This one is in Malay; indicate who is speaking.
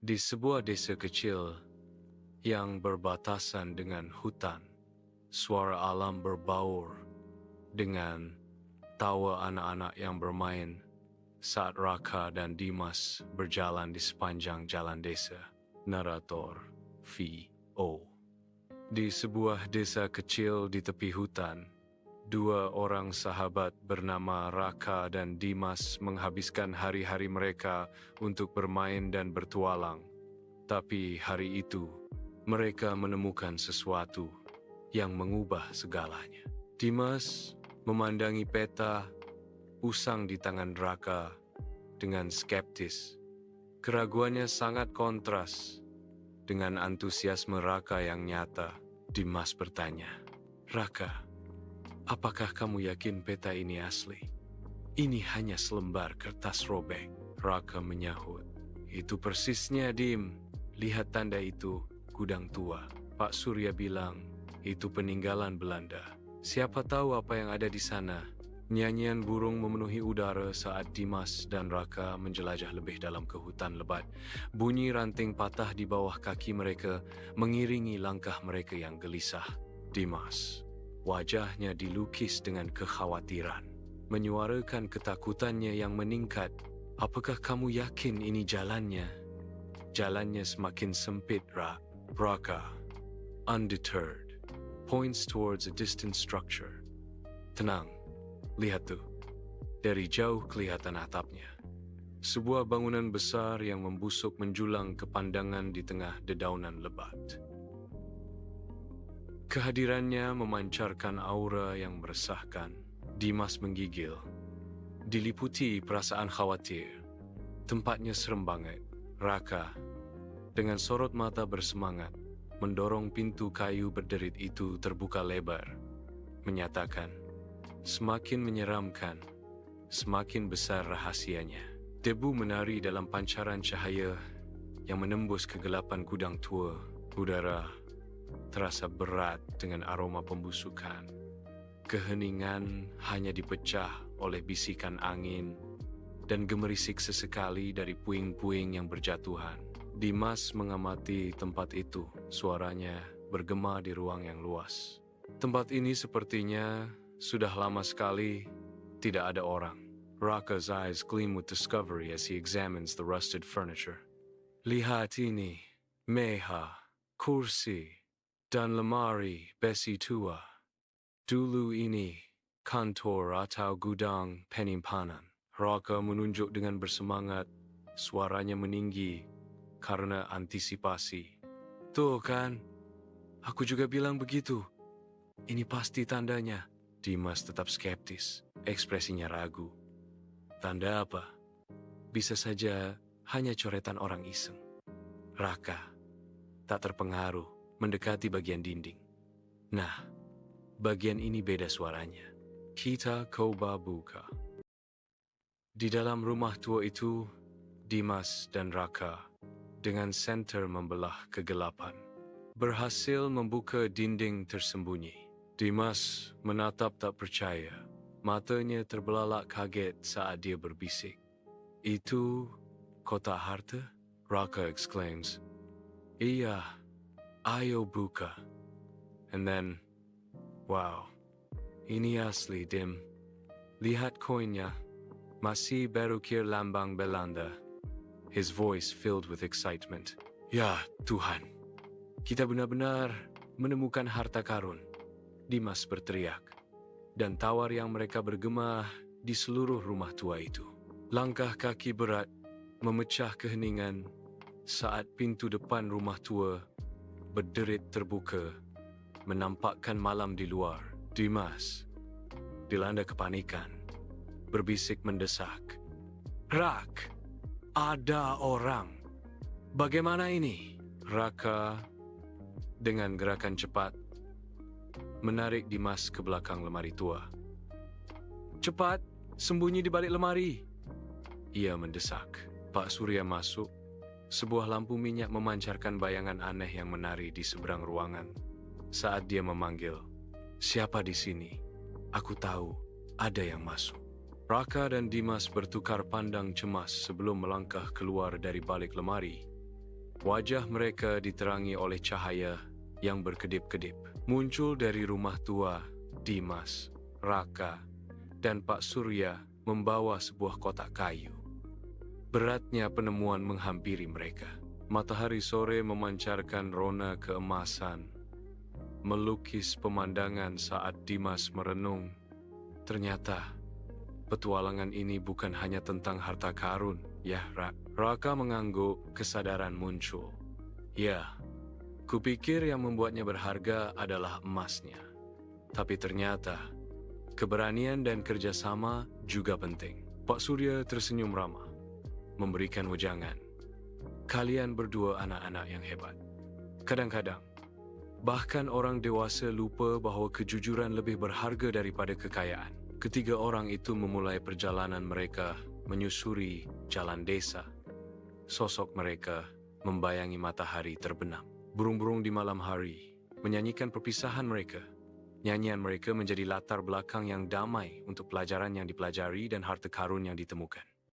Speaker 1: Di sebuah desa kecil yang berbatasan dengan hutan, suara alam berbaur dengan tawa anak-anak yang bermain saat Raka dan Dimas berjalan di sepanjang jalan desa. Narator V.O. Di sebuah desa kecil di tepi hutan, dua orang sahabat bernama Raka dan Dimas menghabiskan hari-hari mereka untuk bermain dan bertualang. Tapi hari itu, mereka menemukan sesuatu yang mengubah segalanya. Dimas memandangi peta usang di tangan Raka dengan skeptis. Keraguannya sangat kontras dengan antusiasme Raka yang nyata. Dimas bertanya, "Raka, apakah kamu yakin peta ini asli? Ini hanya selembar kertas robek." Raka menyahut, "Itu persisnya, Dim. Lihat tanda itu, gudang tua." Pak Surya bilang, "Itu peninggalan Belanda. Siapa tahu apa yang ada di sana." Nyanyian burung memenuhi udara saat Dimas dan Raka menjelajah lebih dalam ke hutan lebat. Bunyi ranting patah di bawah kaki mereka mengiringi langkah mereka yang gelisah. Dimas, wajahnya dilukis dengan kekhawatiran, menyuarakan ketakutannya yang meningkat. "Apakah kamu yakin ini jalannya?" "Jalannya semakin sempit, Raka, undeterred, points towards a distant structure." "Tenang. Lihat tuh, dari jauh kelihatan atapnya. Sebuah bangunan besar yang membusuk menjulang ke pandangan di tengah dedaunan lebat." Kehadirannya memancarkan aura yang meresahkan. Dimas menggigil, diliputi perasaan khawatir. Tempatnya serem banget. Raka, dengan sorot mata bersemangat, mendorong pintu kayu berderit itu terbuka lebar, menyatakan, "Semakin menyeramkan, semakin besar rahasianya." Debu menari dalam pancaran cahaya yang menembus kegelapan gudang tua. Udara terasa berat dengan aroma pembusukan. Keheningan hanya dipecah oleh bisikan angin dan gemerisik sesekali dari puing-puing yang berjatuhan. Dimas mengamati tempat itu, suaranya bergema di ruang yang luas. Tempat ini sepertinya sudah lama sekali tidak ada orang. Raka's eyes gleam with discovery as he examines the rusted furniture. "Lihat ini, meja, kursi, dan lemari besi tua. Dulu ini kantor atau gudang penyimpanan." Raka menunjuk dengan bersemangat, suaranya meninggi karena antisipasi. "Tuh kan, aku juga bilang begitu. Ini pasti tandanya." Dimas tetap skeptis, ekspresinya ragu. "Tanda apa? Bisa saja hanya coretan orang iseng." Raka tak terpengaruh mendekati bagian dinding. "Nah, bagian ini beda suaranya. Kita coba buka." Di dalam rumah tua itu, Dimas dan Raka dengan senter membelah kegelapan berhasil membuka dinding tersembunyi. Dimas menatap tak percaya. Matanya terbelalak kaget saat dia berbisik, "Itu kotak harta?" Raka exclaims, "Iya, ayo buka." And then, "Wow, ini asli, Dim. Lihat koinnya, masih berukir lambang Belanda." His voice filled with excitement. "Ya Tuhan, kita benar-benar menemukan harta karun." Dimas berteriak, dan tawar yang mereka bergema di seluruh rumah tua itu. Langkah kaki berat memecah keheningan saat pintu depan rumah tua berderit terbuka, menampakkan malam di luar. Dimas dilanda kepanikan, berbisik mendesak, "Rak, ada orang. Bagaimana ini?" Raka dengan gerakan cepat menarik Dimas ke belakang lemari tua. "Cepat, sembunyi di balik lemari," ia mendesak. Pak Surya masuk. Sebuah lampu minyak memancarkan bayangan aneh yang menari di seberang ruangan. Saat dia memanggil, "Siapa di sini? Aku tahu ada yang masuk." Raka dan Dimas bertukar pandang cemas sebelum melangkah keluar dari balik lemari. Wajah mereka diterangi oleh cahaya yang berkedip-kedip. Muncul dari rumah tua, Dimas, Raka, dan Pak Surya membawa sebuah kotak kayu. Beratnya penemuan menghampiri mereka. Matahari sore memancarkan rona keemasan, melukis pemandangan saat Dimas merenung. Ternyata, petualangan ini bukan hanya tentang harta karun, ya, Raka mengangguk, kesadaran muncul. Ya, kupikir yang membuatnya berharga adalah emasnya. Tapi ternyata, keberanian dan kerjasama juga penting. Pak Surya tersenyum ramah, memberikan wejangan. Kalian berdua anak-anak yang hebat. Kadang-kadang, bahkan orang dewasa lupa bahwa kejujuran lebih berharga daripada kekayaan. Ketiga orang itu memulai perjalanan mereka menyusuri jalan desa. Sosok mereka membayangi matahari terbenam. Burung-burung di malam hari menyanyikan perpisahan mereka. Nyanyian mereka menjadi latar belakang yang damai untuk pelajaran yang dipelajari dan harta karun yang ditemukan.